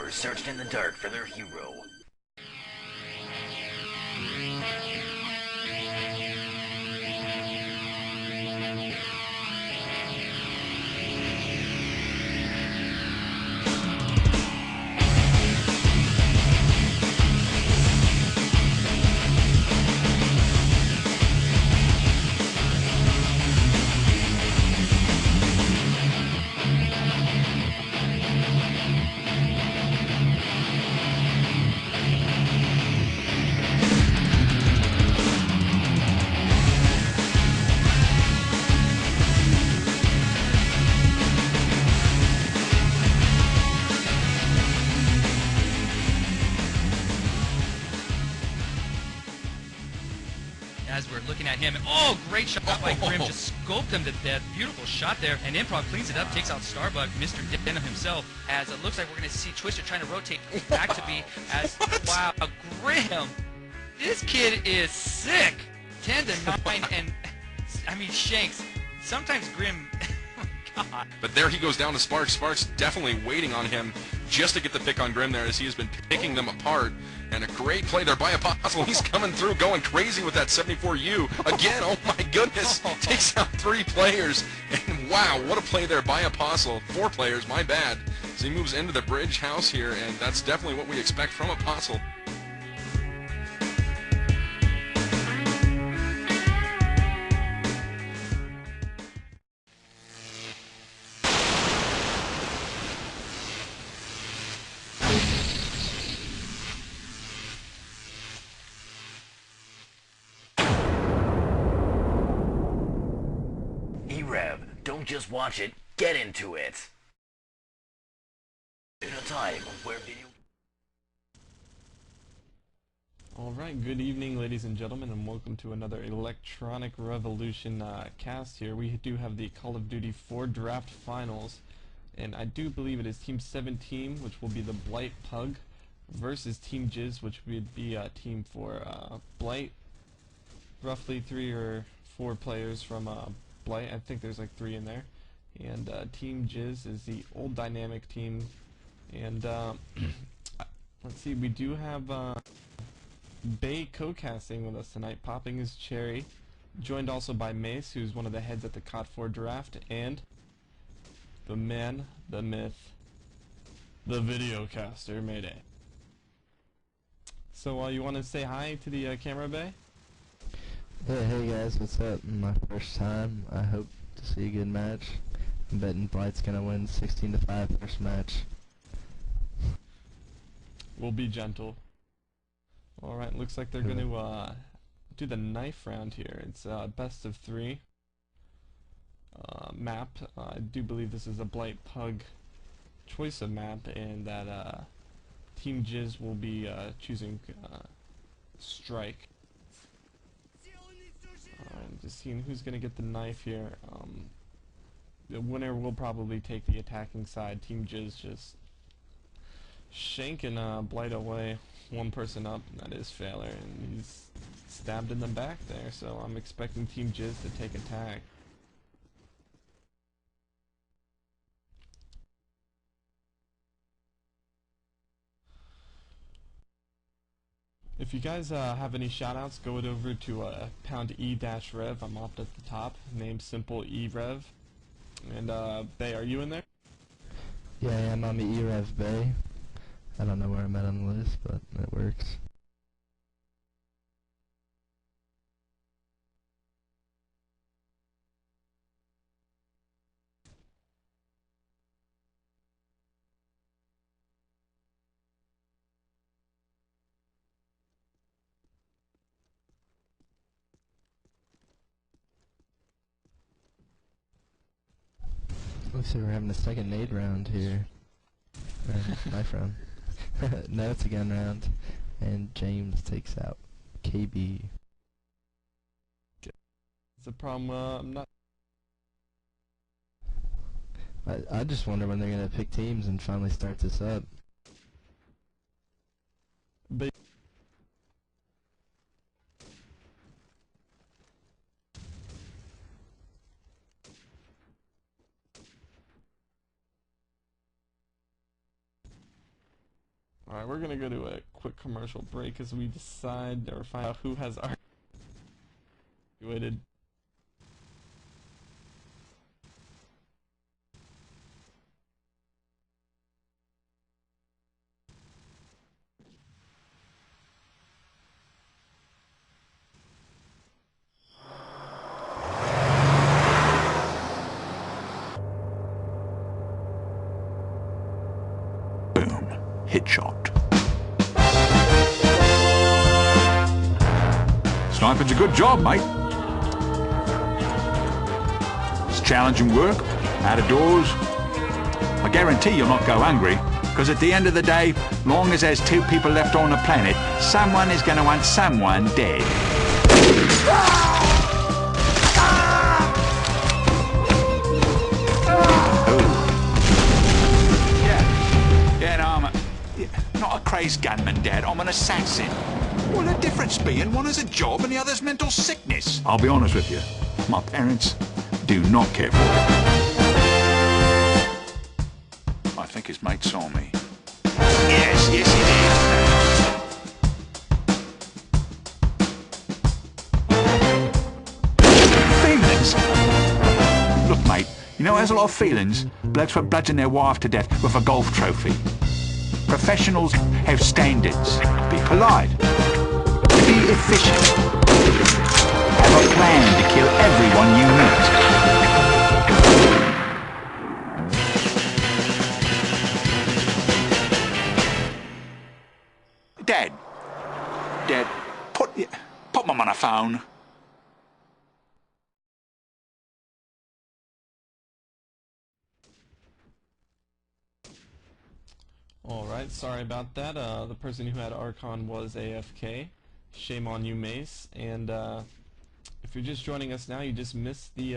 players searched in the dark for their hero. As we're looking at him, oh, great shot by Grim, just scoped him to death. Beautiful shot there, and Improv cleans it up, takes out Starbuck, Mr. Denim himself, as it looks like we're going to see Twister trying to rotate back to B, as, wow, Grim, this kid is sick. 10 to 9, and, I mean, Shanks, sometimes Grim, oh my God. But there he goes down to Sparks. Sparks definitely waiting on him just to get the pick on Grim there, as he has been picking them apart. And a great play there by Apostle. He's coming through, going crazy with that 74U. Again, oh my goodness, takes out 3 players. And wow, what a play there by Apostle. 4 players, my bad. So he moves into the bridge house here, and that's definitely what we expect from Apostle. E-rev, don't just watch it, get into it! In a time where video... Alright, good evening ladies and gentlemen, and welcome to another Electronic Revolution cast here. We do have the Call of Duty 4 Draft Finals, and I do believe it is Team 17, which will be the Blight Pug, versus Team Jizz, which would be Team 4. Blight, roughly 3 or 4 players from Blight. I think there's like 3 in there. And Team Jizz is the old dynamic team. And let's see, we do have Bay co-casting with us tonight, popping his cherry. Joined also by Mace, who's one of the heads at the COD4 draft, and the man, the myth, the videocaster, Mayday. So you want to say hi to the camera, Bay? Yeah, hey guys, what's up? My first time. I hope to see a good match. I'm betting Blight's gonna win 16-5 first match. We'll be gentle. Alright, looks like they're going to do the knife round here. It's best of 3 map. I do believe this is a Blight Pug choice of map, and that Team Jizz will be choosing Strike. Alright, just seeing who's going to get the knife here. The winner will probably take the attacking side. Team Jizz just shanking Blight away. One person up, and that is Failure, and he's stabbed in the back there, so I'm expecting Team Jizz to take attack. If you guys have any shoutouts, go over to pound E-rev. I'm off at the top. Name simple e-rev. And Bay, are you in there? Yeah, I am on the e-rev Bay. I don't know where I'm at on the list, but it works. Looks like we're having a second nade round here. Knife round. No, it's a gun round. And James takes out KB. It's a problem, I'm not... I just wonder when they're gonna pick teams and finally start this up. But Alright, we're gonna go to a quick commercial break as we decide or find out who has graduated. Hit shot. Sniping's a good job, mate. It's challenging work, out of doors. I guarantee you'll not go hungry, because at the end of the day, long as there's 2 people left on the planet, someone is going to want someone dead. Not a crazed gunman, Dad. I'm an assassin. Well, the difference being one has a job and the other's mental sickness. I'll be honest with you. My parents do not care for it. I think his mate saw me. Yes, he did. Feelings? Look, mate, you know there's a lot of feelings. Blokes were bludgeon their wife to death with a golf trophy. Professionals have standards. Be polite. Be efficient. Have a plan to kill everyone you meet. Dad, put Mum on a phone. Alright, sorry about that. The person who had Archon was AFK. Shame on you, Mace. And if you're just joining us now, you just missed the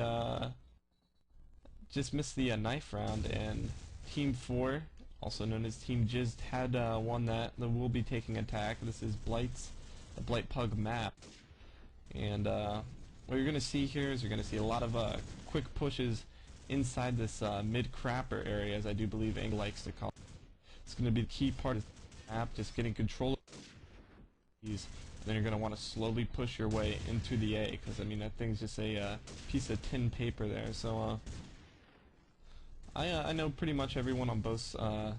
knife round, and Team 4, also known as Team Jizz, had won that. They will be taking attack. This is the Blight Pug map. And what you're going to see here is you're going to see a lot of quick pushes inside this mid-crapper area, as I do believe Ang likes to call it. It's going to be the key part of the map, just getting control of these. Then you're going to want to slowly push your way into the A, because I mean that thing's just a piece of tin paper there. So I know pretty much everyone on both of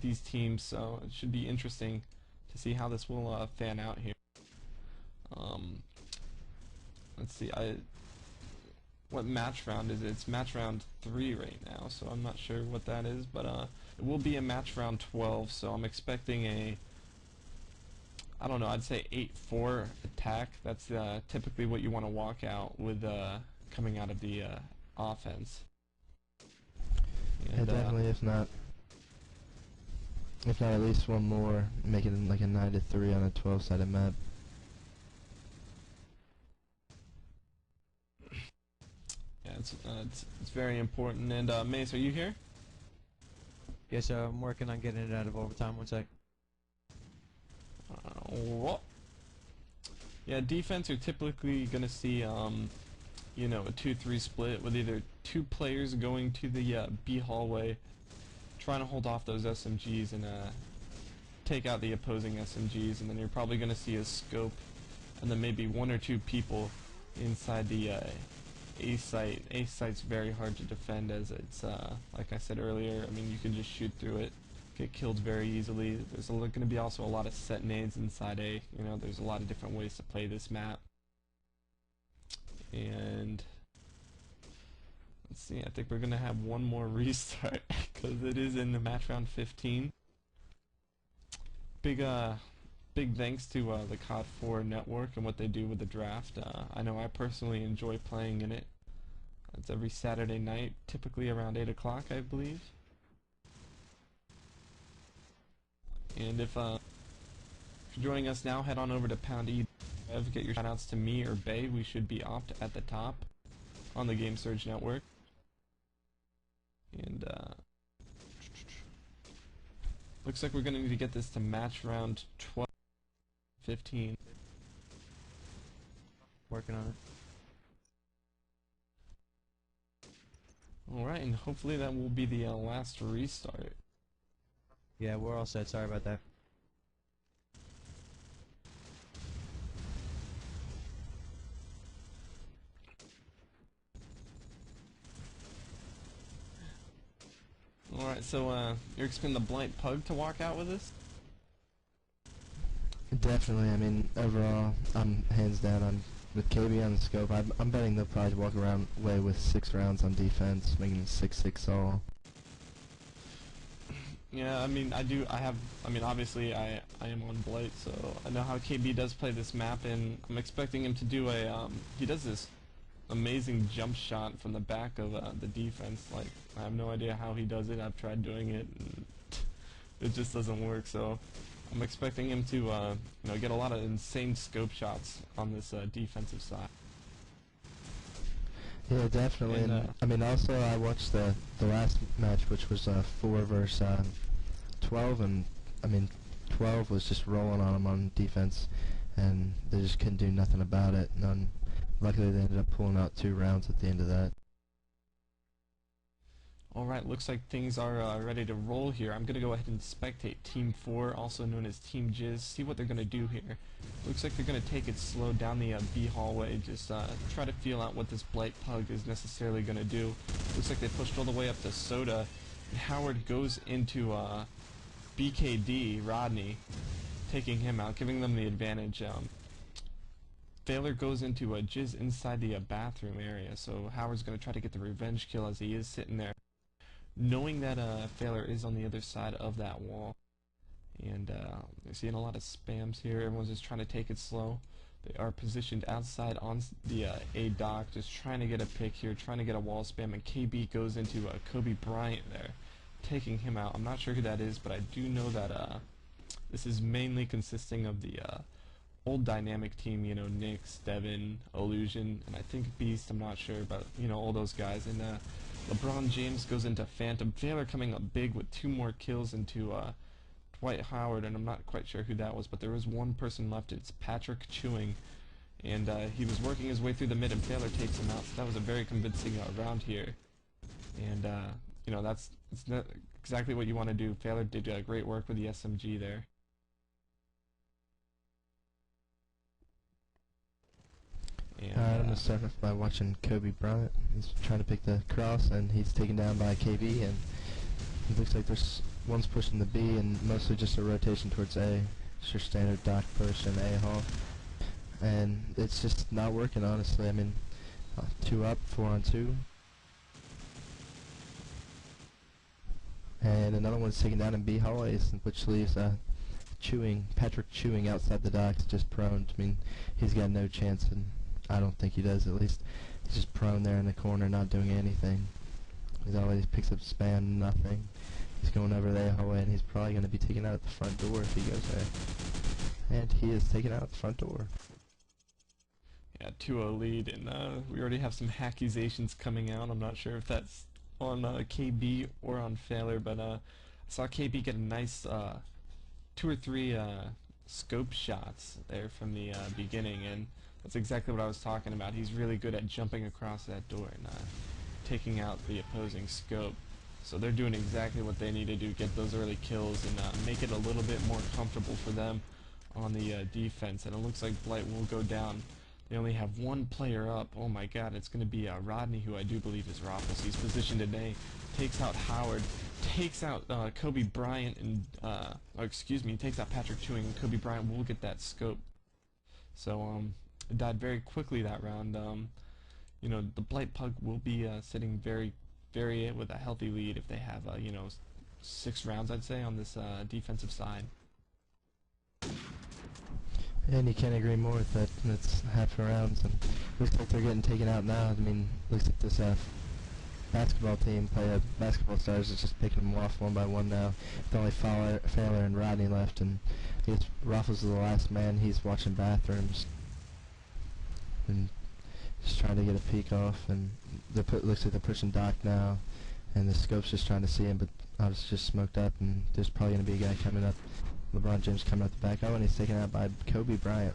these teams, so it should be interesting to see how this will fan out here. Let's see, what match round is it? It's match round 3 right now, so I'm not sure what that is, but it will be a match round 12, so I'm expecting a, I don't know, I'd say 8-4 attack. That's typically what you want to walk out with coming out of the offense. And, yeah, definitely, if not at least one more, make it like a 9-3 on a 12-sided map. Yeah, it's very important. And Mace, are you here? Yes, sir. I'm working on getting it out of overtime. One sec. What? Yeah, defense, you're typically gonna see you know, a 2-3 split with either 2 players going to the B hallway, trying to hold off those SMGs and take out the opposing SMGs, and then you're probably gonna see a scope, and then maybe 1 or 2 people inside the A site. A site's very hard to defend, as it's like I said earlier, I mean, you can just shoot through it, get killed very easily. There's going to be also a lot of set nades inside A. You know, there's a lot of different ways to play this map. And let's see, I think we're going to have one more restart because it is in the match round 15. Big thanks to the COD4 network and what they do with the draft. I know I personally enjoy playing in it. It's every Saturday night, typically around 8 o'clock, I believe. And if you're joining us now, head on over to Pound e-rev, get your shoutouts to me or Bay. We should be opt at the top on the Game Surge network. And looks like we're going to need to get this to match round 15. Working on it. Alright, and hopefully that will be the last restart. Yeah, we're all set. Sorry about that. so you're expecting the Blight Pug to walk out with us? Definitely. I mean, overall, I'm hands down. I'm with KB on the scope. I'm betting they'll probably walk around away with 6 rounds on defense, making it 6-6 all. Yeah, I mean, obviously I am on Blight, so I know how KB does play this map, and I'm expecting him to do he does this amazing jump shot from the back of the defense. Like, I have no idea how he does it. I've tried doing it, and it just doesn't work, so I'm expecting him to, get a lot of insane scope shots on this defensive side. Yeah, definitely. And, I mean, also I watched the last match, which was 4 versus 12, and I mean, 12 was just rolling on them on defense, and they just couldn't do nothing about it. And luckily, they ended up pulling out 2 rounds at the end of that. Alright, looks like things are ready to roll here. I'm going to go ahead and spectate Team 4, also known as Team Jizz, see what they're going to do here. Looks like they're going to take it slow down the B hallway, just try to feel out what this Blight Pug is necessarily going to do. Looks like they pushed all the way up to Soda, and Howard goes into BKD, Rodney, taking him out, giving them the advantage. Thaler goes into Jizz inside the bathroom area, so Howard's going to try to get the revenge kill as he is sitting there, knowing that Thaler is on the other side of that wall. And we're seeing a lot of spams here. Everyone's just trying to take it slow. They are positioned outside on the A dock, just trying to get a pick here, trying to get a wall spam, and KB goes into Kobe Bryant there, taking him out. I'm not sure who that is, but I do know that this is mainly consisting of the old dynamic team, Nyx, Devin, Illusion, and I think Beast. I'm not sure, but all those guys. And LeBron James goes into Phantom. Thaler coming up big with 2 more kills into Dwight Howard, and I'm not quite sure who that was, but there was one person left. It's Patrick Chewing, and he was working his way through the mid, and Thaler takes him out. So that was a very convincing round here, and that's not exactly what you want to do. Thaler did great work with the SMG there. I'm going to start off by watching Kobe Bryant. He's trying to pick the cross, and he's taken down by KB, and it looks like there's one's pushing the B, and mostly just a rotation towards A. Just your standard dock push and A hall. And it's just not working, honestly. I mean, 2 up, 4 on 2. And another one's taken down in B hallways, which leaves Patrick Chewing outside the docks, just prone. I mean, he's got no chance, and I don't think he does, at least. He's just prone there in the corner, not doing anything. He always picks up spam, nothing. He's going over the hallway, and he's probably going to be taken out at the front door if he goes there. And he is taken out at the front door. Yeah, 2-0 lead, and we already have some accusations coming out. I'm not sure if that's on KB or on Thaler, but I saw KB get a nice 2 or 3 scope shots there from the beginning, and that's exactly what I was talking about. He's really good at jumping across that door and taking out the opposing scope. So they're doing exactly what they need to do, get those early kills and make it a little bit more comfortable for them on the defense. And it looks like Blight will go down. They only have 1 player up. Oh my god, it's going to be Rodney, who I do believe is Roffles. He's positioned in A, takes out Howard, takes out Kobe Bryant, and takes out Patrick Chewing, and Kobe Bryant will get that scope. So it died very quickly that round. The Blight Pug will be sitting very with a healthy lead if they have 6 rounds, I'd say, on this defensive side. And you can't agree more with that. It's half a rounds, and looks like they're getting taken out now. I mean, looks like this basketball team, Basketball Stars, is just picking them off 1 by 1 now. With only Thaler and Rodney left, and I guess Raffles is the last man. He's watching bathrooms and just trying to get a peek off. And looks like they're pushing Doc now, and the scope's just trying to see him, but I was just smoked up, and there's probably going to be a guy coming up. LeBron James coming out the back. Oh, and he's taken out by Kobe Bryant.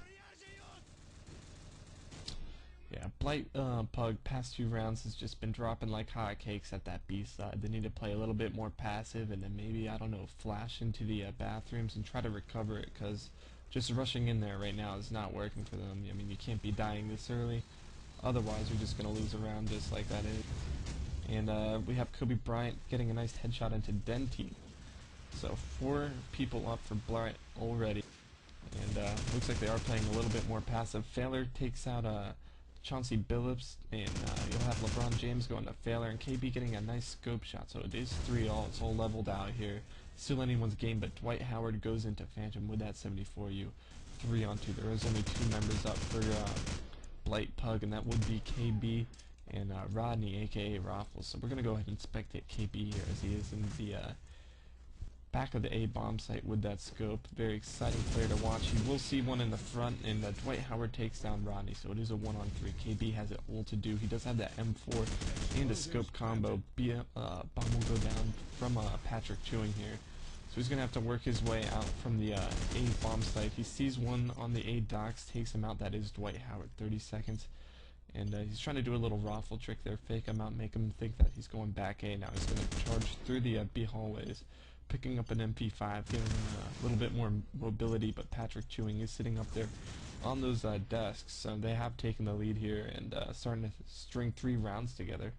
Yeah, Blight Pug past 2 rounds has just been dropping like hotcakes at that B side. They need to play a little bit more passive, and then maybe, I don't know, flash into the bathrooms and try to recover it, because just rushing in there right now is not working for them. I mean, you can't be dying this early. Otherwise, you're just going to lose a round just like that is. And we have Kobe Bryant getting a nice headshot into Den Team. So 4 people up for Bryant already. And looks like they are playing a little bit more passive. Failure takes out Chauncey Billups, and you'll have LeBron James going to Failure, and KB getting a nice scope shot. So it is 3-all. It's all leveled out here. Still anyone's game, but Dwight Howard goes into Phantom with that 74U. 3-on-2. There is only 2 members up for Blight Pug, and that would be KB and Rodney, aka Raffles. So we're going to go ahead and spectate KB here as he is in the back of the A bomb site with that scope. Very exciting player to watch. You will see one in the front, and Dwight Howard takes down Rodney, so it is a 1-on-3. KB has it all to do. He does have that M4 and a scope combo. Bomb will go down from Patrick Chewing here. So he's going to have to work his way out from the A bomb site. He sees one on the A docks, takes him out. That is Dwight Howard, 30 seconds. And he's trying to do a little raffle trick there, fake him out, make him think that he's going back A. Now he's going to charge through the B hallways, picking up an MP5, giving him a little bit more mobility, but Patrick Chewing is sitting up there on those desks, so they have taken the lead here and starting to string 3 rounds together.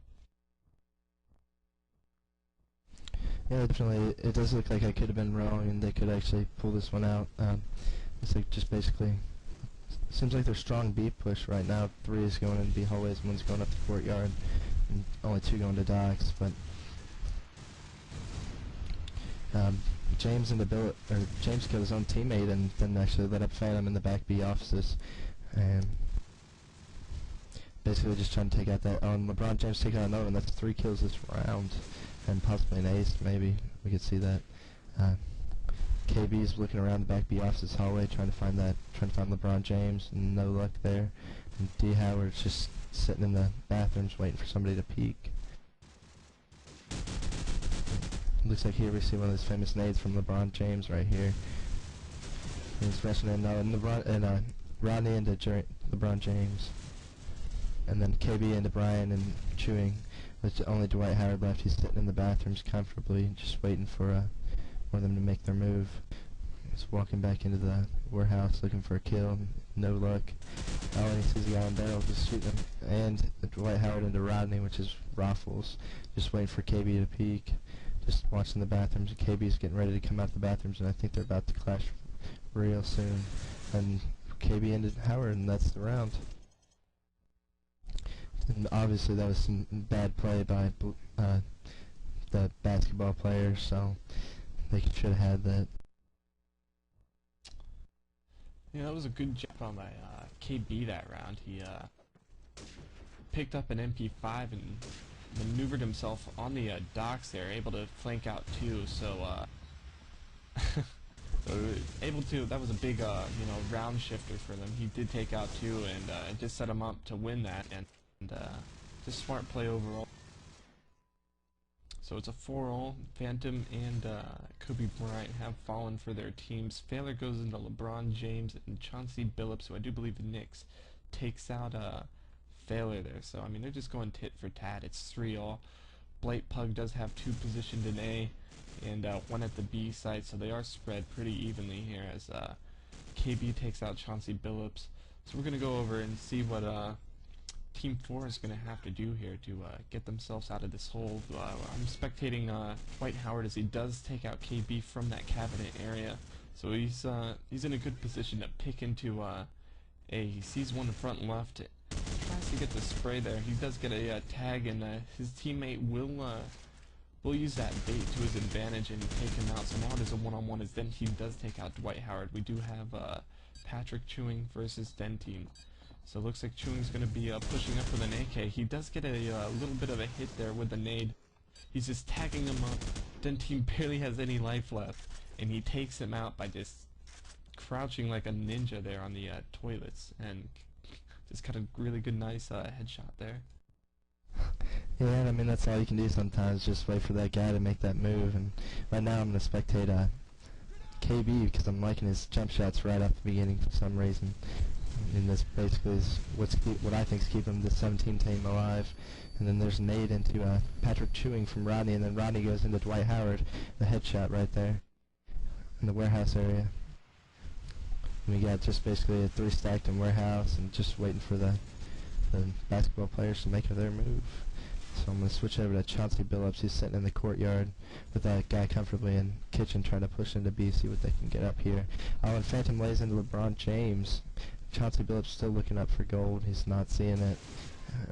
Yeah, definitely. It does look like I could have been wrong, and they could actually pull this one out. It's like just basically seems like they're strong B push right now. 3 is going in B hallways, 1's going up the courtyard, and only 2 going to docks. But James James killed his own teammate and then actually let up Phantom in the back B offices, and basically just trying to take out that. LeBron James taking out another one. That's 3 kills this round, and possibly an ace. Maybe we could see that. KB is looking around the back B offices hallway, trying to find LeBron James, and no luck there. And D Howard's just sitting in the bathrooms waiting for somebody to peek. Looks like here we see one of those famous nades from LeBron James right here. He's rushing in, and Rodney into LeBron James, and then KB into Brian and Chewing. With only Dwight Howard left, he's sitting in the bathrooms comfortably, just waiting for them to make their move. He's walking back into the warehouse looking for a kill. No luck. Oh, and he sees a guy on barrel just shooting him. And Dwight Howard into Rodney, which is Raffles, just waiting for KB to peek. Just watching the bathrooms, and KB's getting ready to come out the bathrooms, and I think they're about to clash real soon. And KB ended Howard, and that's the round. And obviously that was some bad play by the basketball players, so they should have had that. Yeah, that was a good job on by KB that round. He picked up an MP5 and maneuvered himself on the docks there, able to flank out 2, so able to, that was a big round shifter for them. He did take out 2, and it just set him up to win that, and just smart play overall. So it's a 4-all. Phantom and Kobe Bryant have fallen for their teams. Failure goes into LeBron James, and Chauncey Billups, who I do believe the Knicks, takes out Failure there. So I mean, they're just going tit for tat. It's 3-all. Blight Pug does have 2 positioned in A, and 1 at the B site, so they are spread pretty evenly here as KB takes out Chauncey Billups. So we're gonna go over and see what Team 4 is going to have to do here to get themselves out of this hole. I'm spectating Dwight Howard as he does take out KB from that cabinet area. So he's in a good position to pick into A. He sees one in front left, tries to get the spray there. He does get a tag, and his teammate will use that bait to his advantage and take him out. So now it is a 1-on-1 as Den Team does take out Dwight Howard. We do have Patrick Chewing versus Den Team. So it looks like Chewing's going to be pushing up with an AK. He does get a little bit of a hit there with the nade. He's just tagging him up. Den Team barely has any life left, and he takes him out by just crouching like a ninja there on the toilets, and just got a really good, nice headshot there. Yeah, I mean, that's all you can do sometimes, just wait for that guy to make that move. And right now I'm going to spectate KB because I'm liking his jump shots right off the beginning for some reason. And this basically is what I think is keeping the 17 team alive. And then there's a nade into Patrick Chewing from Rodney, and then Rodney goes into Dwight Howard, the headshot right there in the warehouse area. And we got just basically a 3 stacked in warehouse and just waiting for the basketball players to make their move. So I'm going to switch over to Chauncey Billups. He's sitting in the courtyard with that guy comfortably in kitchen trying to push into B, see what they can get up here. And Phantom lays into LeBron James. Chauncey Billups still looking up for gold. He's not seeing it.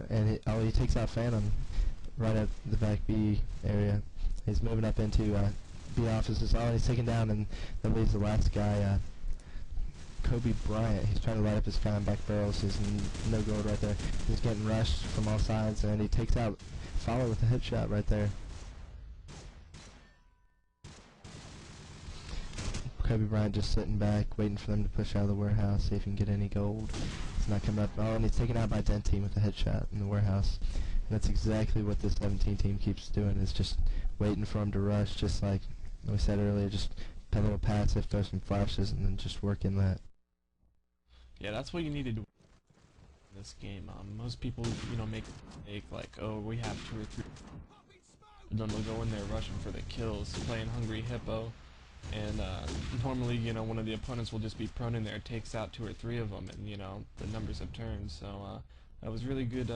And he takes out Phantom right at the back B area. He's moving up into B offices. And he's taken down, and that leaves the last guy, Kobe Bryant. He's trying to light up his guy on back barrels. He's no gold right there. He's getting rushed from all sides, and he takes out Fowler with a headshot right there. Kobe Bryant just sitting back, waiting for them to push out of the warehouse, see if he can get any gold. It's not coming up. Oh, and he's taken out by Team with a headshot in the warehouse. And that's exactly what this 17 team keeps doing, is just waiting for him to rush, just like we said earlier, just a little passive, throw some flashes, and then just work in that. Yeah, that's what you need to do in this game. Most people, make a mistake like, oh, we have 2 or 3, and then they'll go in there rushing for the kills, playing Hungry Hippo, and normally, one of the opponents will just be prone in there, takes out 2 or 3 of them, and the numbers have turned. So that was really good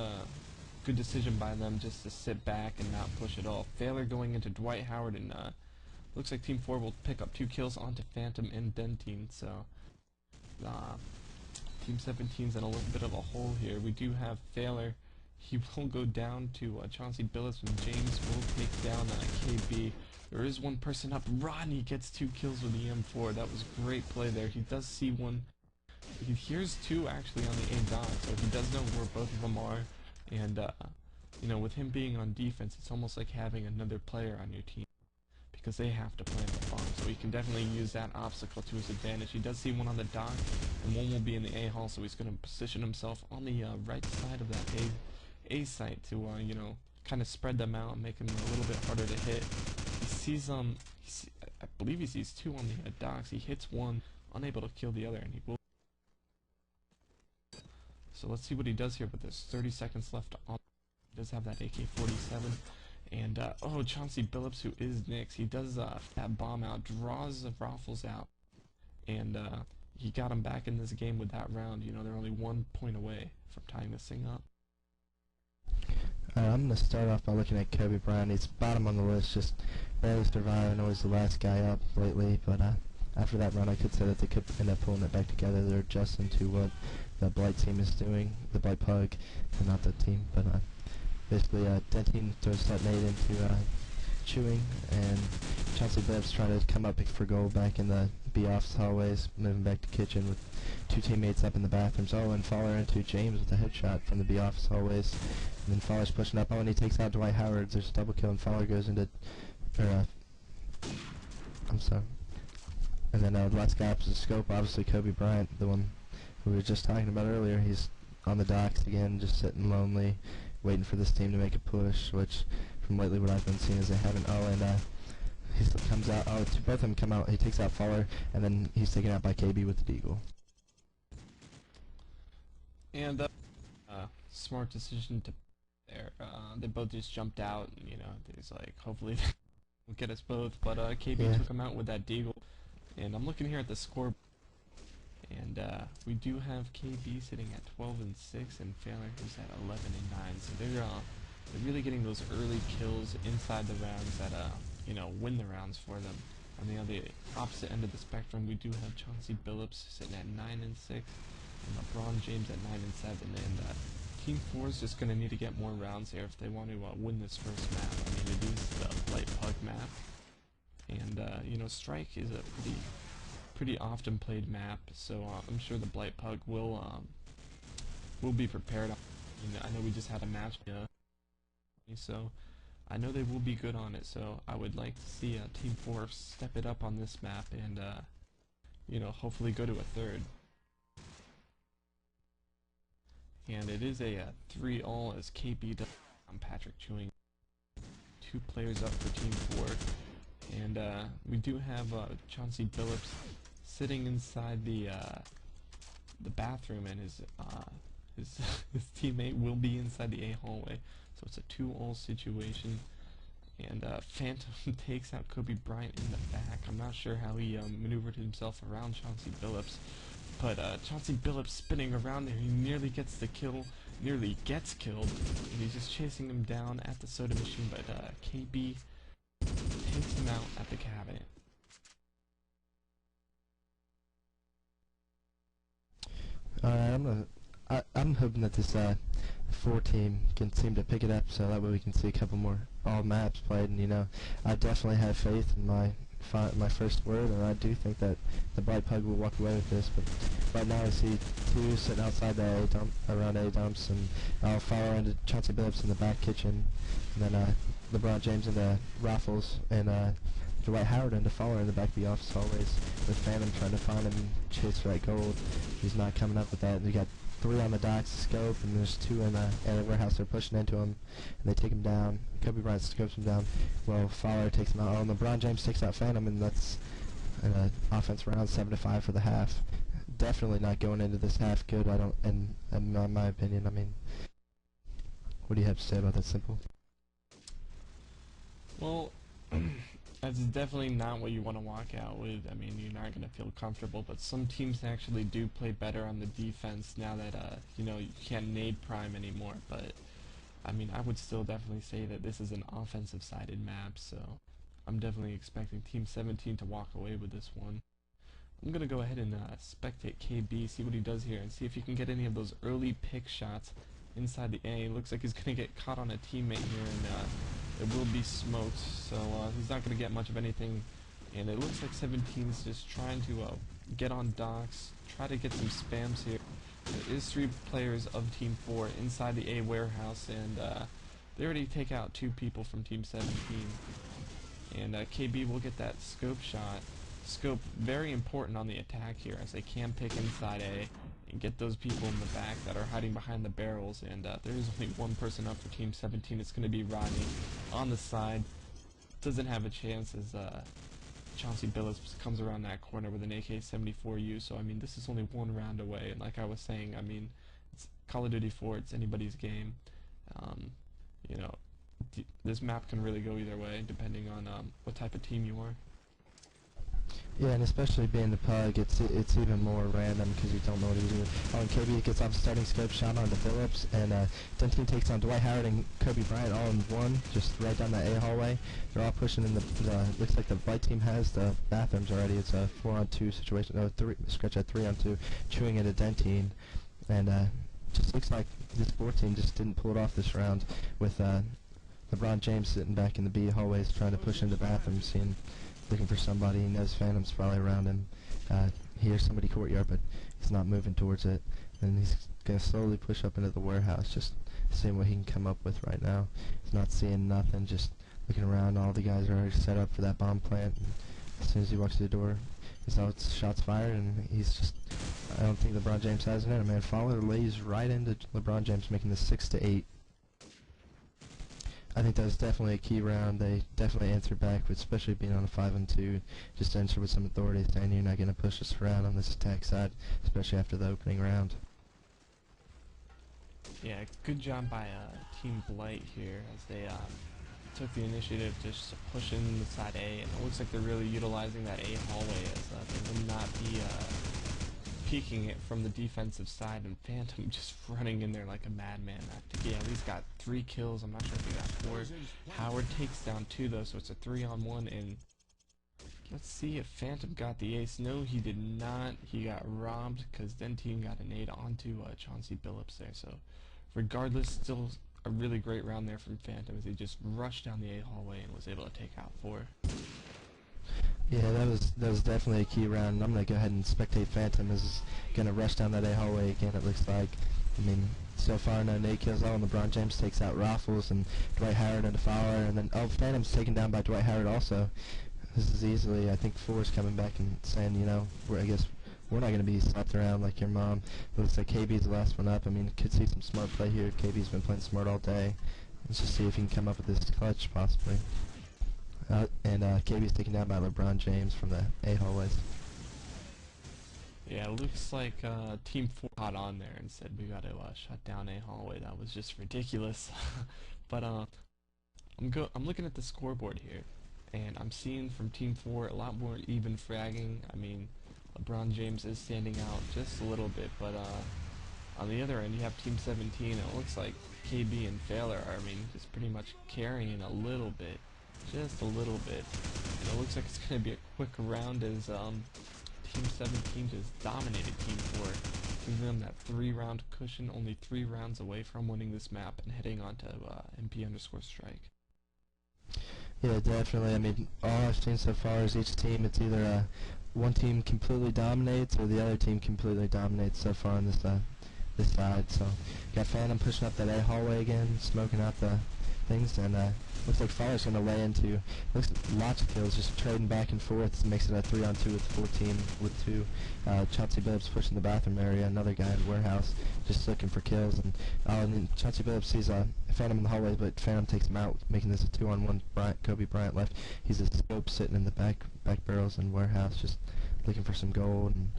decision by them, just to sit back and not push at all. Failure going into Dwight Howard, and looks like Team 4 will pick up 2 kills onto Phantom and Dentine. So Team 17's in a little bit of a hole here. We do have Failure. He will go down to Chauncey Billups, and James will take down KB. There is one person up. Rodney gets 2 kills with the M4. That was great play there. He does see one. He hears 2 actually on the A dot, so he does know where both of them are. And with him being on defense, it's almost like having another player on your team, because they have to plant the bomb. So he can definitely use that obstacle to his advantage. He does see one on the dock, and one will be in the A hall, so he's going to position himself on the right side of that A site to kind of spread them out and make them a little bit harder to hit. He sees I believe he sees 2 on the docks. He hits one, unable to kill the other, and he will. So let's see what he does here, but there's 30 seconds left on. He does have that AK-47. And, oh, Chauncey Billups, who is Nyx, he does that bomb out, draws the Raffles out. And he got him back in this game with that round. They're only 1 point away from tying this thing up. I'm going to start off by looking at Kobe Bryant. He's bottom on the list, just barely surviving, always the last guy up lately. But after that run, I could say that they could end up pulling it back together. They're adjusting to what the Blight team is doing, the Blight Pug, and not the team. But basically, Dentine throws that nade into Chewing, and Chauncey Billups trying to come up for goal back in the B office hallways, moving back to kitchen with 2 teammates up in the bathrooms. Oh, and Fowler into James with a headshot from the B office hallways. And then Fowler's pushing up. Oh, and he takes out Dwight Howard. There's a double kill, and Fowler goes into, I'm sorry. And then the last guy up is the scope, obviously Kobe Bryant, the one who we were just talking about earlier. He's on the docks again, just sitting lonely, waiting for this team to make a push, which from lately what I've been seeing is they haven't. Oh, and he comes out. Oh, both of them come out. He takes out Fowler, and then he's taken out by KB with the deagle. And smart decision to there. They both just jumped out, and there's like, hopefully will get us both. But KB took him out with that deagle. And I'm looking here at the score, and we do have KB sitting at 12 and 6, and Failure who's at 11 and 9. So they're really getting those early kills inside the rounds that win the rounds for them. On the opposite end of the spectrum, we do have Chauncey Billups sitting at 9 and 6, and LeBron James at 9 and 7. And Team 4 is just going to need to get more rounds here if they want to win this first map. I mean, it is the Blight Pug map, and Strike is a pretty often played map, so I'm sure the Blight Pug will be prepared. I know we just had a match, so I know they will be good on it. So I would like to see Team 4 step it up on this map and hopefully go to a third. And it is a 3-all as KB does on Patrick Chewing. 2 players up for Team 4. And we do have Chauncey Billups sitting inside the bathroom, and his teammate will be inside the A hallway. So it's a 2-all situation. And Phantom takes out Kobe Bryant in the back. I'm not sure how he maneuvered himself around Chauncey Billups, but Chauncey Billups spinning around there, he nearly gets the kill, nearly gets killed, and he's just chasing him down at the soda machine, but KB takes him out at the cabinet. Alright, I'm hoping that this 4 team can seem to pick it up, so that way we can see a couple more all maps played. And you know, I definitely have faith in my first word, and I do think that the Blight Pug will walk away with this. But right now I see 2 sitting outside the A dump, around A dumps, and I'll follow into Chauncey Billups in the back kitchen, and then LeBron James into Raffles, and Dwight Howard into Fowler in the back of the office always, with Phantom trying to find him and chase for that gold. He's not coming up with that. And you got 3 on the docks, scope, and there's 2 in the warehouse. They're pushing into him, and they take him down. Kobe Bryant scopes him down. Well, Fowler takes him out. Oh, and LeBron James takes out Phantom, and that's an offense round 7-5 for the half. Definitely not going into this half good. I don't, in my opinion. I mean, what do you have to say about that, Simple? Well, that's definitely not what you want to walk out with. I mean, you're not going to feel comfortable, but some teams actually do play better on the defense now that, you know, you can't nade prime anymore. But, I mean, I would still definitely say that this is an offensive-sided map, so I'm definitely expecting Team 17 to walk away with this one. I'm going to go ahead and spectate KB, see what he does here, and see if he can get any of those early pick shots inside the A. It looks like he's going to get caught on a teammate here, and it will be smoked, so he's not going to get much of anything. And it looks like 17's just trying to get on docks, try to get some spams here. There is 3 players of Team 4 inside the A warehouse, and they already take out 2 people from Team 17. And KB will get that scope shot. Scope very important on the attack here, as they can pick inside A and get those people in the back that are hiding behind the barrels. And there is only 1 person up for Team 17. It's going to be Rodney on the side. Doesn't have a chance as Chauncey Billups comes around that corner with an AK-74U. So I mean, this is only 1 round away. And like I was saying, I mean, it's Call of Duty 4. It's anybody's game. You know, this map can really go either way depending on what type of team you are. Yeah, and especially being the Pug, it's even more random because you don't know what he's doing. Oh, and KB gets off starting scope shot onto Phillips, and Denton takes on Dwight Howard and Kobe Bryant all in one, just right down that A hallway. They're all pushing in the looks like the Blight team has the bathrooms already. It's a 4-on-2 situation. No, scratch at 3-on-2, chewing into Dentine, and just looks like this 4 team just didn't pull it off this round with LeBron James sitting back in the B hallways trying to push into bathrooms, looking for somebody. He knows Phantom's probably around him. He hears somebody courtyard, but he's not moving towards it. And he's going to slowly push up into the warehouse, just seeing what he can come up with right now. He's not seeing nothing, just looking around. All the guys are already set up for that bomb plant. And as soon as he walks to the door, he saw shots fired, and he's just, I don't think LeBron James has it in him, man. Fowler lays right into LeBron James, making this 6-8. I think that was definitely a key round. They definitely answered back, especially being on a 5-2, just to answer with some authority, saying you're not going to push us around on this attack side, especially after the opening round. Yeah, good job by Team Blight here, as they took the initiative just to push in the side A, and it looks like they're really utilizing that A hallway, as they will not be peeking it from the defensive side, and Phantom just running in there like a madman. I think he at least got 3 kills. I'm not sure if he got 4. Howard takes down 2 though, so it's a 3-on-1, and let's see if Phantom got the ace. No, he did not. He got robbed because Dentine got a nade onto Chauncey Billups there. So regardless, still a really great round there from Phantom, as he just rushed down the A hallway and was able to take out 4. Yeah, that was definitely a key round. And I'm gonna go ahead and spectate Phantom is gonna rush down that A hallway again. It looks like. I mean, so far no nade kills. Oh, and LeBron James takes out Raffles and Dwight Howard into Fowler, and then Phantom's taken down by Dwight Howard also. This is easily, I think, 4's coming back and saying, you know, I guess we're not gonna be slapped around like your mom. It looks like KB's the last one up. I mean, could see some smart play here. KB's been playing smart all day. Let's just see if he can come up with this clutch possibly. And KB's taken down by LeBron James from the A hallways. Yeah, it looks like Team 4 got on there and said we got to shut down A hallway. That was just ridiculous. But I'm looking at the scoreboard here, and I'm seeing from Team 4 a lot more even fragging. I mean, LeBron James is standing out just a little bit, but On the other end, you have Team 17. It looks like KB and Failer are, I mean, just pretty much carrying a little bit. Just a little bit. And it looks like it's going to be a quick round as Team 17 just dominated Team 4, giving them that 3-round cushion, only 3 rounds away from winning this map and heading on to MP_strike. Yeah, definitely. I mean, all I've seen so far is each team, it's either one team completely dominates or the other team completely dominates so far on this side. So, got Phantom pushing up that A hallway again, smoking out the things, and looks like Fire's going to lay into, looks lots of kills, just trading back and forth. Makes it a 3-on-2 with 14 with 2. Chauncey Billups pushing the bathroom area, another guy in warehouse just looking for kills, and then Chauncey Billups sees Phantom in the hallway, but Phantom takes him out, making this a 2-on-1. Kobe Bryant left. He's a scope sitting in the back barrels in warehouse, just looking for some gold, and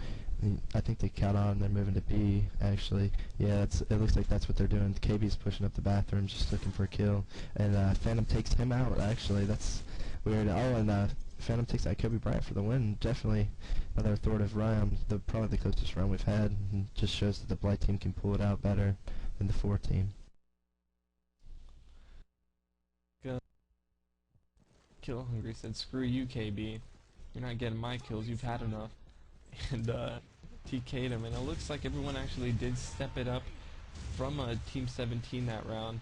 I think they count on. They're moving to B, actually. Yeah, it looks like that's what they're doing. KB's pushing up the bathroom, just looking for a kill, and Phantom takes him out. Actually, that's weird. Oh, and Phantom takes out Kobe Bryant for the win. Definitely another authoritative round. Probably the closest round we've had. And just shows that the Blight team can pull it out better than the 4 team. Kill Hungry said, "Screw you, KB. You're not getting my kills. You've had enough." And TK'd him, and it looks like everyone actually did step it up from Team 17 that round.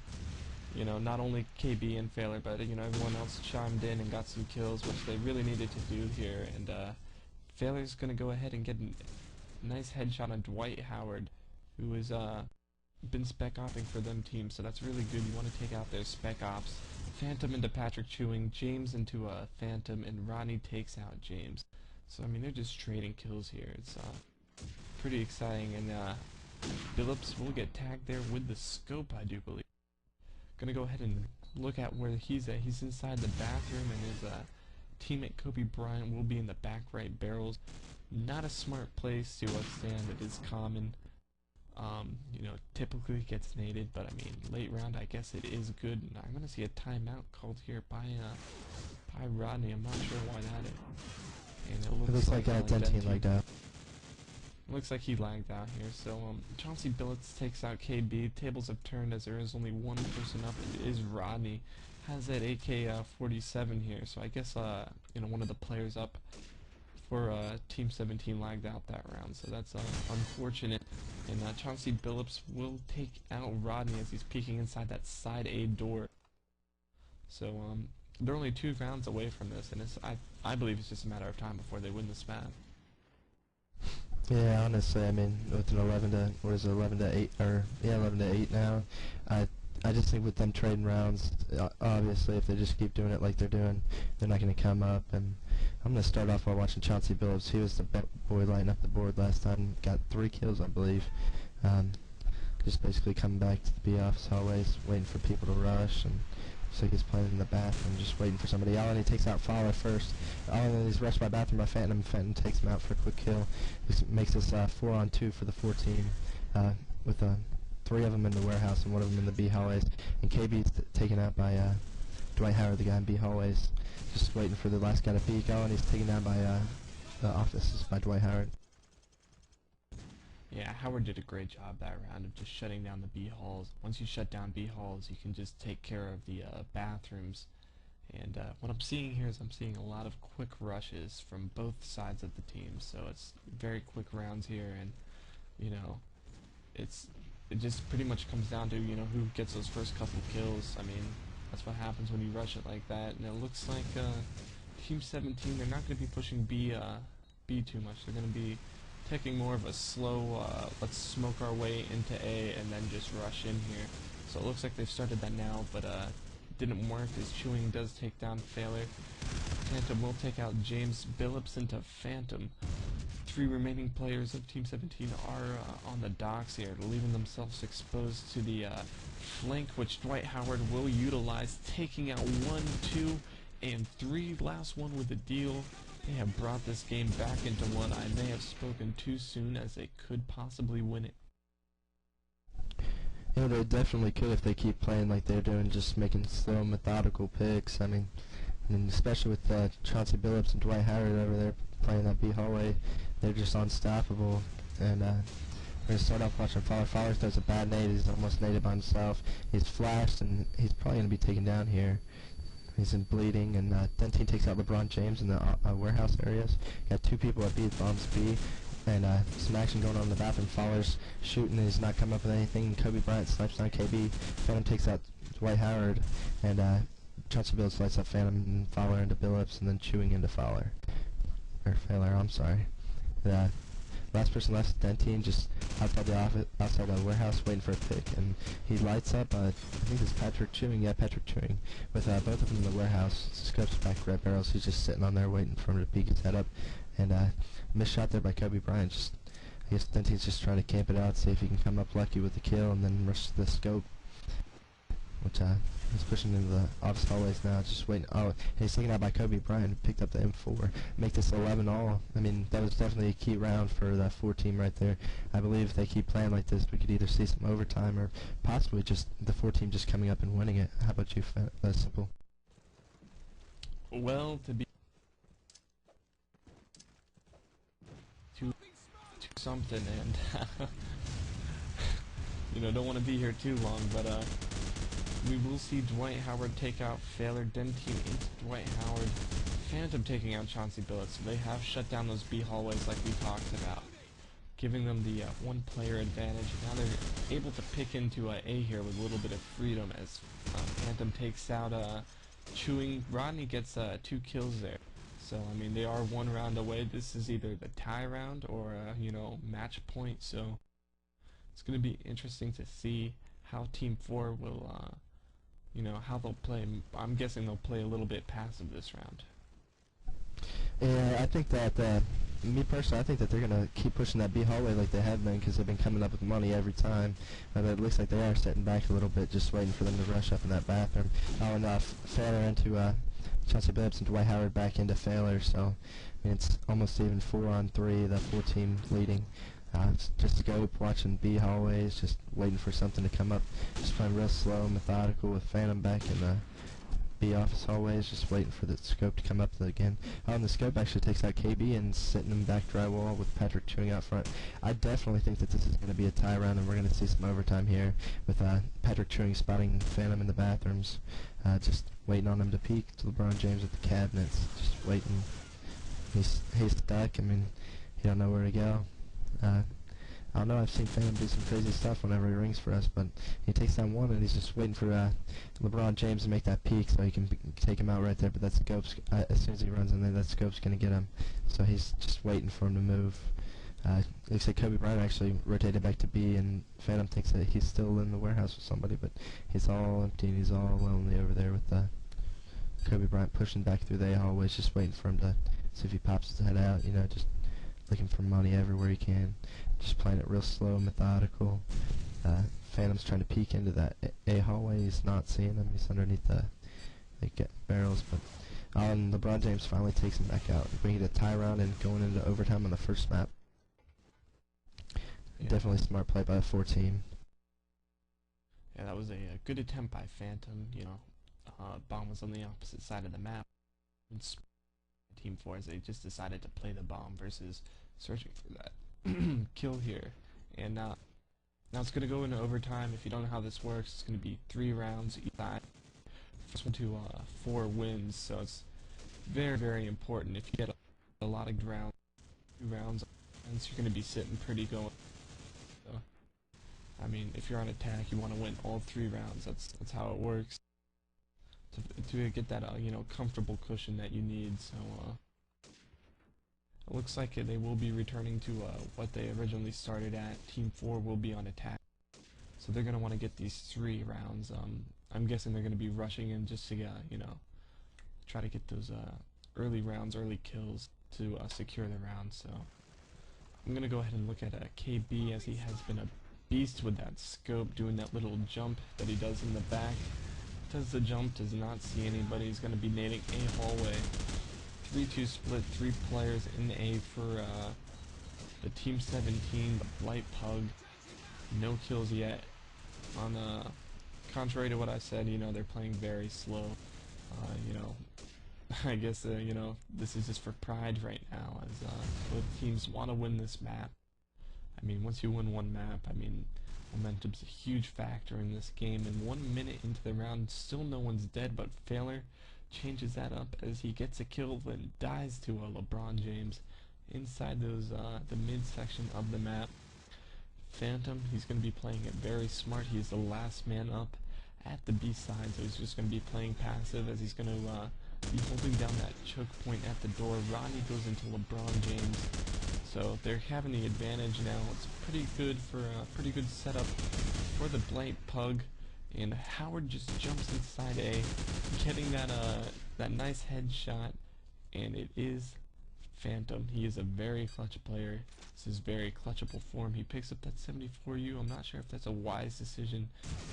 You know, not only KB and Failer, but you know, everyone else chimed in and got some kills, which they really needed to do here. And Failer's gonna go ahead and get a nice headshot on Dwight Howard, who has been spec opping for them teams, so that's really good. You want to take out their spec ops. Phantom into Patrick Chewing, James into a Phantom, and Ronnie takes out James. So I mean, they're just trading kills here. It's pretty exciting, and Billups will get tagged there with the scope, I do believe. Gonna go ahead and look at where he's at. He's inside the bathroom, and his teammate Kobe Bryant will be in the back right barrels. Not a smart place to stand. It is common. You know, typically gets naded, but I mean, late round, I guess it is good. And I'm gonna see a timeout called here by Rodney. I'm not sure why that is. And It looks like Dentine lagged out. Looks like he lagged out here. So Chauncey Billups takes out KB. Tables have turned as there is only one person up. It is Rodney. Has that AK-47 here. So I guess you know, one of the players up for Team 17 lagged out that round. So that's unfortunate. And Chauncey Billups will take out Rodney as he's peeking inside that side A door. So they're only 2 rounds away from this, and I believe it's just a matter of time before they win this map. Yeah, honestly, I mean, with an 11 to 8, or yeah, 11 to 8 now, I just think with them trading rounds, obviously, if they just keep doing it like they're doing, they're not going to come up. And I'm going to start off by watching Chauncey Billups. He was the boy lighting up the board last time, got 3 kills, I believe. Just basically coming back to the B office hallways, waiting for people to rush, and so he's playing in the bathroom, just waiting for somebody. He takes out Fowler first. He's rushed by bathroom by Phantom. Phantom takes him out for a quick kill. This makes this 4-on-2 for the 4 team, with 3 of them in the warehouse and 1 of them in the B hallways. And KB's taken out by Dwight Howard, the guy in B hallways, just waiting for the last guy to peek. And he's taken out by the offices by Dwight Howard. Yeah, Howard did a great job that round of just shutting down the B halls. Once you shut down B halls, you can just take care of the bathrooms. And what I'm seeing here is I'm seeing a lot of quick rushes from both sides of the team. So it's very quick rounds here, and you know, it just pretty much comes down to, you know, who gets those first couple kills. I mean, that's what happens when you rush it like that. And it looks like Team 17, they're not going to be pushing B too much. They're going to be taking more of a slow, let's smoke our way into A and then just rush in here. So it looks like they've started that now, but didn't work as Chewing does take down Failer. Phantom will take out James. Billups into Phantom. 3 remaining players of Team 17 are on the docks here, leaving themselves exposed to the flank, which Dwight Howard will utilize, taking out 1, 2, and 3. Last one with a deal. They have brought this game back into one. I may have spoken too soon, as they could possibly win it. Yeah, they definitely could if they keep playing like they're doing, just making slow, methodical picks. I mean, and especially with Chauncey Billups and Dwight Howard over there playing that B hallway, they're just unstoppable. And We're going to start off watching Fowler. Fowler throws a bad nade. He's almost naded by himself. He's flashed, and he's probably going to be taken down here. He's in bleeding, and Dentine takes out LeBron James in the warehouse areas. Got two people at B at bombs B, and some action going on in the bathroom. Fowler's shooting, and he's not coming up with anything. Kobe Bryant snipes down KB. Phantom takes out Dwight Howard, and Chauncey Billups lights up Phantom and Fowler into Billups, and then Chewing into Fowler. Or Fowler, I'm sorry. Last person left is Dentine, just outside the warehouse, waiting for a pick, and he lights up. I think it's Patrick Chewing. Yeah, Patrick Chewing, with both of them in the warehouse. Scopes back red barrels. He's just sitting on there waiting for him to peek his head up, and missed shot there by Kobe Bryant. I guess Dentine's just trying to camp it out, see if he can come up lucky with the kill, and then rush the scope. Which he's pushing into the office hallways now, just waiting. Oh, and he's taken out by Kobe Bryant, picked up the M4. Make this 11-all. I mean, that was definitely a key round for that 4 team right there. I believe if they keep playing like this, we could either see some overtime or possibly just the 4 team just coming up and winning it. How about you, That's simple. Well, to be to something, and you know, don't want to be here too long, but we will see Dwight Howard take out Fowler, Dentine into Dwight Howard, Phantom taking out Chauncey Billups. So they have shut down those B hallways like we talked about, giving them the 1-player advantage. Now they're able to pick into A here with a little bit of freedom as Phantom takes out Chewing. Rodney gets 2 kills there. So, I mean, they are 1 round away. This is either the tie round or, you know, match point. So it's going to be interesting to see how Team 4 will, you know, how they'll play. I'm guessing they'll play a little bit passive this round. Yeah, I think that, me personally, I think that they're going to keep pushing that B hallway like they have been, because they've been coming up with money every time. But it looks like they are sitting back a little bit, just waiting for them to rush up in that bathroom. Oh, and Fowler into Chauncey Billups and Dwight Howard back into Fowler, so I mean, it's almost even 4-on-3, the 4 team leading. Just scope, watching B hallways, just waiting for something to come up. Just playing real slow, methodical with Phantom back in the B office hallways, just waiting for the scope to come up again. Oh, and the scope actually takes out KB and sitting him back drywall with Patrick Chewing out front. I definitely think that this is going to be a tie round, and we're going to see some overtime here with Patrick Chewing spotting Phantom in the bathrooms, just waiting on him to peek to LeBron James at the cabinets, just waiting. He's stuck. I mean, he don't know where to go. I don't know, I've seen Phantom do some crazy stuff whenever he rings for us, but he takes down one and he's just waiting for LeBron James to make that peek so he can take him out right there, but that scope's, as soon as he runs in there, that scope's going to get him. So he's just waiting for him to move. Looks like Kobe Bryant actually rotated back to B, and Phantom thinks that he's still in the warehouse with somebody, but he's all empty and he's all lonely over there with Kobe Bryant pushing back through the A hallways, just waiting for him to see if he pops his head out, you know, just looking for money everywhere he can, just playing it real slow, methodical. Phantom's trying to peek into that A hallway. He's not seeing him. He's underneath the barrels, but LeBron James finally takes him back out, bringing it a tie round and going into overtime on the first map. Yeah. Definitely smart play by the 4 team. Yeah, that was a good attempt by Phantom. You know, bomb was on the opposite side of the map. Team 4 as they just decided to play the bomb versus searching for that kill here. And now it's going to go into overtime. If you don't know how this works, it's going to be 3 rounds each side. First one to 4 wins, so it's very, very important. If you get a lot of rounds, 2 rounds, you're going to be sitting pretty going. So, I mean, if you're on attack, you want to win all 3 rounds. That's how it works. To get that you know, comfortable cushion that you need. So it looks like they will be returning to what they originally started at. Team 4 will be on attack, so they're gonna want to get these 3 rounds. I'm guessing they're gonna be rushing in just to you know, try to get those early rounds, early kills to secure the round. So I'm gonna go ahead and look at KB, as he has been a beast with that scope, doing that little jump that he does in the back. Does the jump, does not see anybody. He's going to be nading A hallway. 3-2 split, 3 players in A for the Team 17, the Blight Pug. No kills yet. On contrary to what I said, you know, they're playing very slow. You know, I guess you know, this is just for pride right now, as both teams want to win this map. I mean, once you win one map, I mean, momentum's a huge factor in this game, and 1 minute into the round, still no one's dead, but Failer changes that up as he gets a kill, then dies to a LeBron James inside those the midsection of the map. Phantom, he's going to be playing it very smart. He's the last man up at the B side, so he's just going to be playing passive as he's going to be holding down that choke point at the door. Rodney goes into LeBron James, so they're having the advantage now. It's pretty good for a pretty good setup for the Blight Pug, and Howard just jumps inside A, getting that nice headshot, and it is Phantom. He is a very clutch player. This is very clutchable form. He picks up that 74U. I'm not sure if that's a wise decision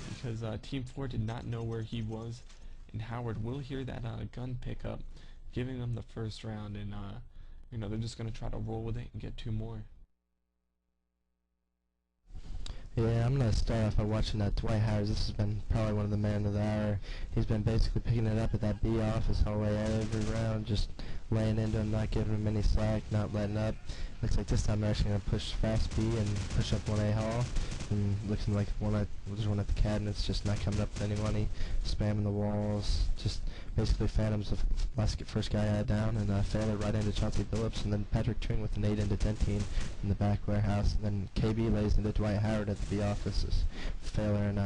because Team 4 did not know where he was, and Howard will hear that gun pickup, giving them the first round, and you know, they're just going to try to roll with it and get 2 more. Yeah, I'm going to start off by watching that Dwight Howard. This has been probably one of the man of the hour. He's been basically picking it up at that B off his whole way every round, just laying into him, not giving him any slack, not letting up. Looks like this time they're actually going to push fast B and push up 1A hall. And looking like there's one at the cabinets, just not coming up with anyone. He spamming the walls, just basically Phantom's the first guy down, and Failer right into Chauncey Billups, and then Patrick Tring with an 8 into Dentine in the back warehouse, and then KB lays into Dwight Howard at the B offices. Failer and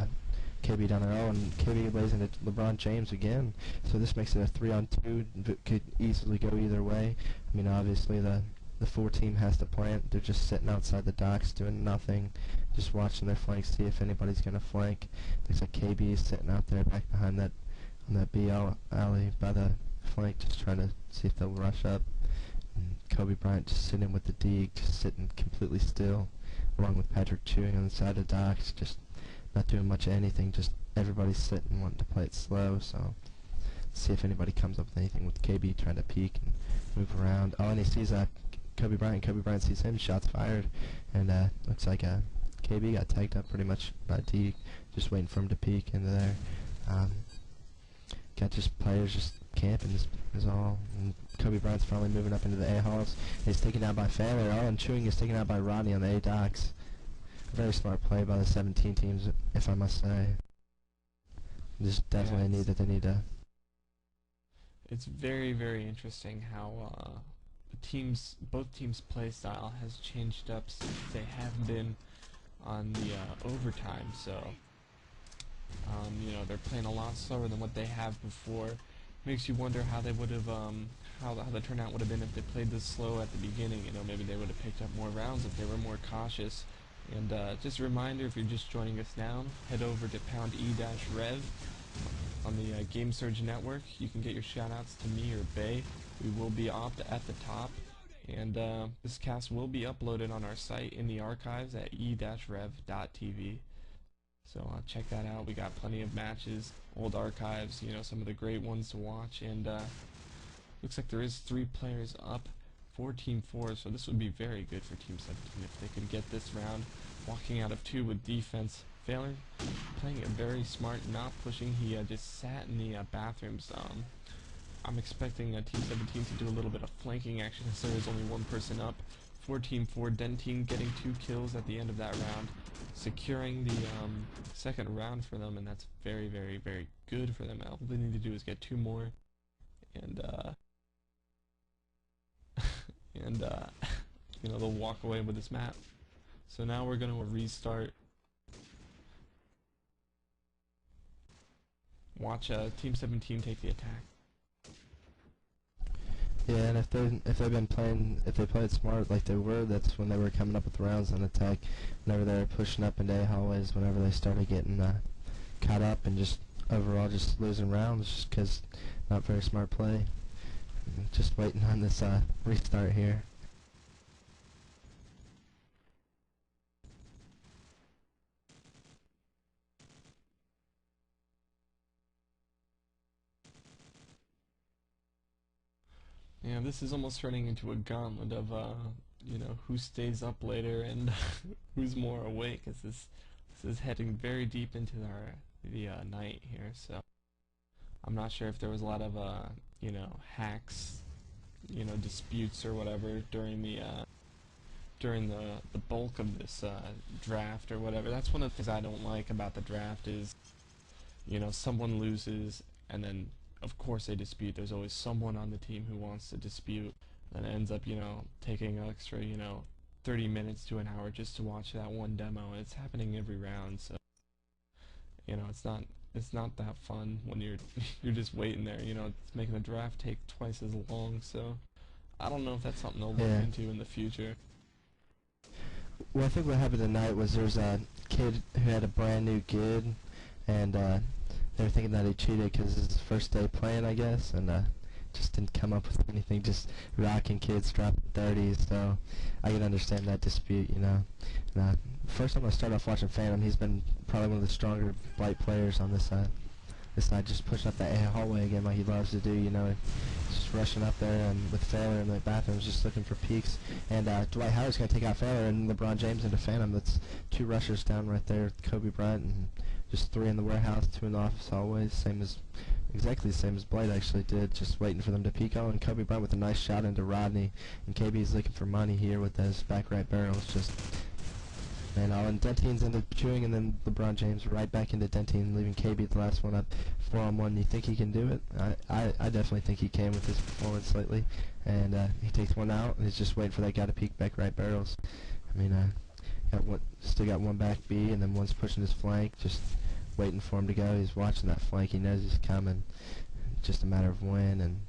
KB down there, and KB lays into LeBron James again. So this makes it a 3-on-2, could easily go either way. I mean, obviously the 4 team has to plant. They're just sitting outside the docks doing nothing, just watching their flanks, see if anybody's going to flank. Looks like KB is sitting out there back behind that on that B alley by the flank, just trying to see if they'll rush up. And Kobe Bryant just sitting with the D, just sitting completely still, along with Patrick chewing on the side of the docks, just not doing much of anything, just everybody's sitting wanting to play it slow. So see if anybody comes up with anything with KB trying to peek and move around. Oh, and he sees Kobe Bryant. Kobe Bryant sees him, shots fired, and looks like KB got tagged up pretty much by D, just waiting for him to peek into there. Got just players just camping is all. And Kobe Bryant's finally moving up into the A halls. He's taken out by Failer. Oh, and Chewing is taken out by Rodney on the A docks. Very smart play by the 17 teams, if I must say. Just definitely Yeah, need that they need to. It's very, very interesting how both teams' play style has changed up since they have been on the overtime. So, you know, they're playing a lot slower than what they have before. Makes you wonder how they would have, how the turnout would have been if they played this slow at the beginning. You know, maybe they would have picked up more rounds if they were more cautious. And just a reminder, if you're just joining us now, head over to pound e-rev on the Game Surge network. You can get your shoutouts to me or Bay. We will be up at the top, and this cast will be uploaded on our site in the archives at e-rev.tv. So check that out. We got plenty of matches, old archives, you know, some of the great ones to watch, and looks like there is 3 players up for Team 4, so this would be very good for Team 17 if they could get this round walking out of 2 with defense. Failer playing it very smart, not pushing. He just sat in the bathrooms. I'm expecting Team 17 to do a little bit of flanking action since there is only 1 person up for Team 4. Dentine getting 2 kills at the end of that round, securing the second round for them, and that's very, very, very good for them. All they need to do is get 2 more, and you know, they'll walk away with this map. So now we're going to restart. Watch Team 17 take the attack. Yeah, and if they played smart like they were, that's when they were coming up with rounds on attack. Whenever they were pushing up into A hallways, whenever they started getting caught up and just overall just losing rounds, just because not very smart play. Just waiting on this restart here. Yeah, this is almost turning into a gauntlet of, you know, who stays up later and who's more awake, as this is heading very deep into the night here. So I'm not sure if there was a lot of, you know, hacks, you know, disputes or whatever during the during the bulk of this draft or whatever. That's one of the things I don't like about the draft is, you know, someone loses and then of course they dispute. There's always someone on the team who wants to dispute and ends up, you know, taking an extra, you know, 30 minutes to an hour just to watch that one demo. And it's happening every round, so you know, it's not that fun when you're you're just waiting there. You know, it's making the draft take twice as long. So I don't know if that's something they'll look into in the future. Well, I think what happened tonight was there's a kid who had a brand new gid, and they were thinking that he cheated because it's his first day playing, I guess, and just didn't come up with anything, just rocking kids, dropping 30s, so I can understand that dispute, you know. And, first I'm going to start off watching Phantom. He's been probably one of the stronger Blight players on this side, just pushing up that hallway again like he loves to do, you know. Just rushing up there and with Failure in the bathrooms, just looking for peaks. And Dwight Howard's going to take out Failure and LeBron James into Phantom. That's 2 rushers down right there, Kobe Bryant, and just 3 in the warehouse, 2 in the office hallways, exactly the same as Blight actually did, just waiting for them to peek on. And Kobe Bryant with a nice shot into Rodney, and KB's looking for money here with those back right barrels, just, and Dentine's into chewing, and then LeBron James right back into Dentine, leaving KB the last one up, 4-on-1. You think he can do it? I definitely think he can with his performance lately, and he takes one out, and he's just waiting for that guy to peek back right barrels. I mean, still got one back B, and then one's pushing his flank, just waiting for him to go. He's watching that flank. He knows he's coming. Just a matter of when, and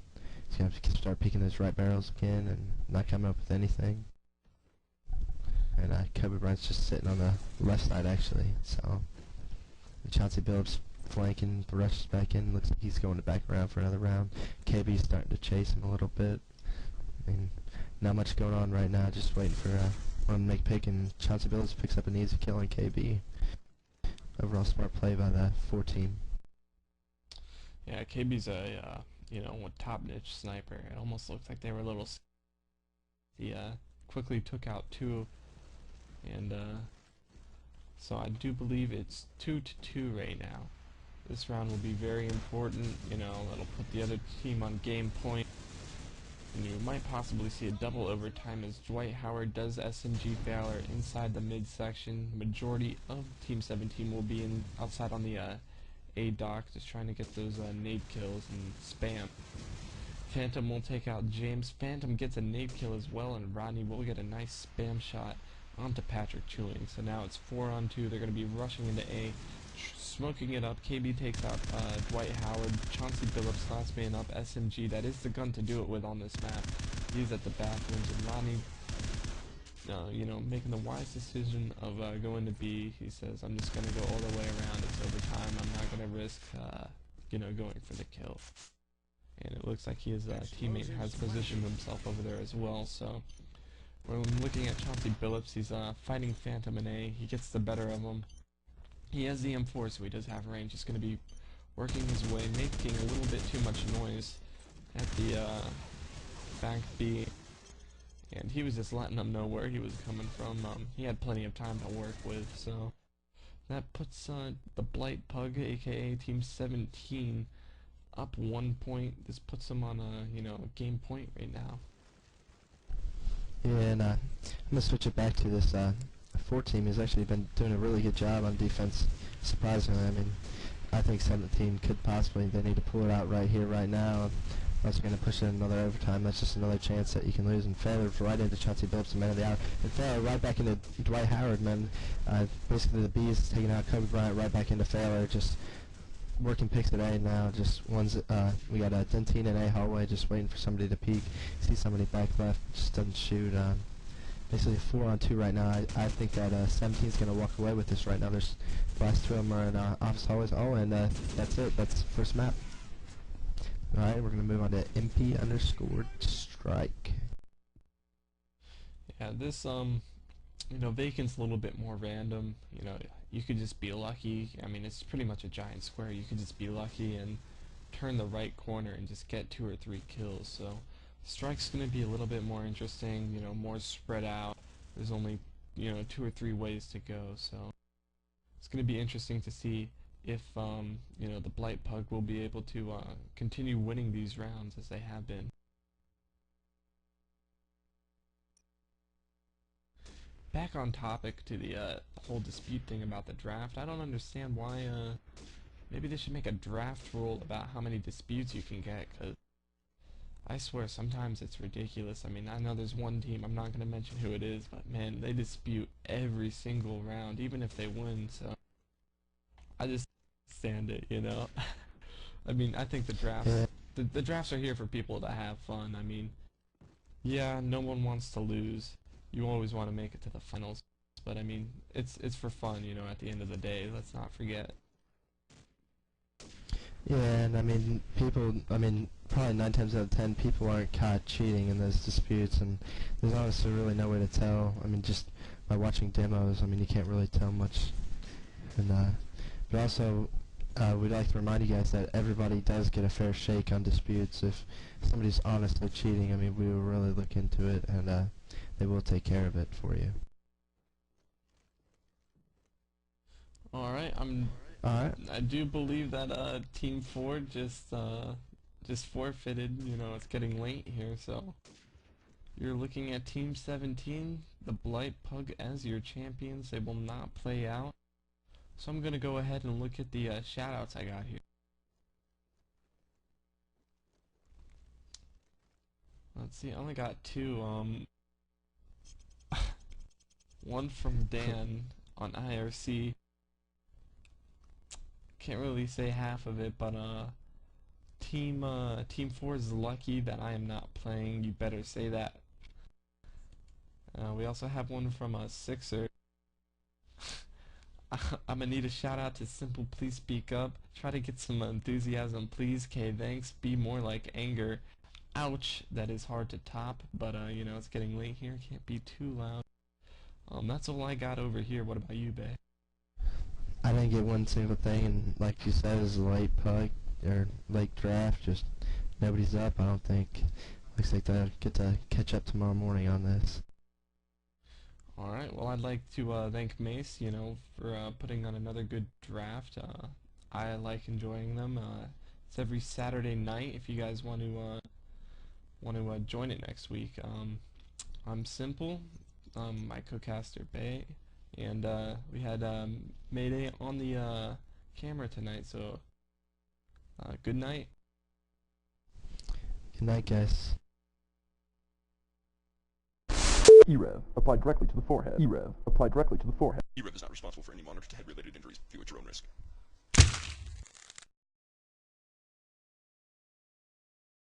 he's going to start peeking those right barrels again and not coming up with anything. And Kobe Bryant's just sitting on the left side, actually. So Chauncey Billups flanking, the rushes back in. Looks like he's going to back around for another round. KB's starting to chase him a little bit. I mean, not much going on right now. Just waiting for one to make pick, and Chauncey Billups picks up an easy kill on KB. Overall smart play by the 4 team. Yeah, KB's a you know, a top niche sniper. It almost looks like they were a little. He quickly took out 2, and so I do believe it's 2-2 right now. This round will be very important. You know, that'll put the other team on game point. And you might possibly see a double overtime as Dwight Howard does SMG Failure inside the midsection. Majority of Team 17 will be outside on the A dock, just trying to get those nade kills and spam. Phantom will take out James. Phantom gets a nade kill as well, and Rodney will get a nice spam shot onto Patrick Chewing. So now it's 4-on-2. They're going to be rushing into A, smoking it up. KB takes out Dwight Howard. Chauncey Billups last man up. SMG, that is the gun to do it with on this map. He's at the bathrooms, and Rodney, you know, making the wise decision of going to B. He says, I'm just going to go all the way around. It's overtime. I'm not going to risk, you know, going for the kill. And it looks like his teammate has positioned himself over there as well. So when looking at Chauncey Billups, he's fighting Phantom in A. He gets the better of him. He has the M4, so he does have range. He's going to be working his way, making a little bit too much noise at the back B. And he was just letting them know where he was coming from. He had plenty of time to work with, so that puts the Blight Pug, aka Team 17, up 1 point. This puts them on a, you know, game point right now. Yeah, and I'm gonna switch it back to this 4 team. Has actually been doing a really good job on defense, surprisingly. I mean, I think 17 could possibly, they need to pull it out right here, right now. Unless you're going to push it in another overtime, that's just another chance that you can lose. And Failure right into Chauncey Billups, the man of the hour. And Failure right back into Dwight Howard, man. Basically the Bees is taking out Kobe Bryant right back into Failure, just working picks at A now. Just one's, we got Dentine in A hallway, just waiting for somebody to peek. See somebody back left, just doesn't shoot. Basically 4-on-2 right now. I think that 17 is going to walk away with this right now. There's the last 2 of them are in office hallways. Oh, and that's it. That's the first map. Alright, we're going to move on to MP_strike. Yeah, this, you know, Vacant's a little bit more random. You know, you could just be lucky. I mean, it's pretty much a giant square. You could just be lucky and turn the right corner and just get 2 or 3 kills. So Strike's going to be a little bit more interesting, you know, more spread out. There's only, you know, 2 or 3 ways to go. So it's going to be interesting to see if, you know, the Blight Pug will be able to continue winning these rounds as they have been. back on topic to the whole dispute thing about the draft. I don't understand why maybe they should make a draft rule about how many disputes you can get, because I swear sometimes it's ridiculous. I mean, I know there's one team, I'm not going to mention who it is, but man, they dispute every single round, even if they win, so I just stand it, you know. I mean, I think the drafts are here for people to have fun. I mean, yeah, no one wants to lose. You always want to make it to the finals, but I mean, it's for fun, you know, at the end of the day. Let's not forget. Yeah, and I mean, probably 9 times out of 10, people aren't caught cheating in those disputes, and there's honestly really no way to tell. I mean, just by watching demos, I mean, you can't really tell much. And but also, we'd like to remind you guys that everybody does get a fair shake on disputes. If somebody's honestly cheating, I mean, we will really look into it, and they will take care of it for you. Alright, I do believe that Team 4 just forfeited. You know, it's getting late here, so you're looking at Team 17, the Blight Pug, as your champions. They will not play out. So I'm gonna go ahead and look at the shoutouts I got here. Let's see, I only got 2. One from Dan on IRC. Can't really say half of it, but Team 4 is lucky that I am not playing. You better say that. We also have one from Sixer. I'm gonna need a shout out to Simple. Please speak up. Try to get some enthusiasm, please. K, thanks. Be more like anger. Ouch, that is hard to top, but you know, it's getting late here. Can't be too loud. That's all I got over here. What about you, Bay? I didn't get one single thing, and like you said, it was a late pug, or late draft, just nobody's up, I don't think. Looks like they'll get to catch up tomorrow morning on this. Alright, well, I'd like to thank Mace, you know, for putting on another good draft. I like enjoying them. It's every Saturday night if you guys want to join it next week. I'm Simple, my co-caster Bay, and we had Mayday on the camera tonight, so good night. Good night, guys. e-rev, applied directly to the forehead. e-rev, applied directly to the forehead. e-rev is not responsible for any monitor to head related injuries. View at your own risk.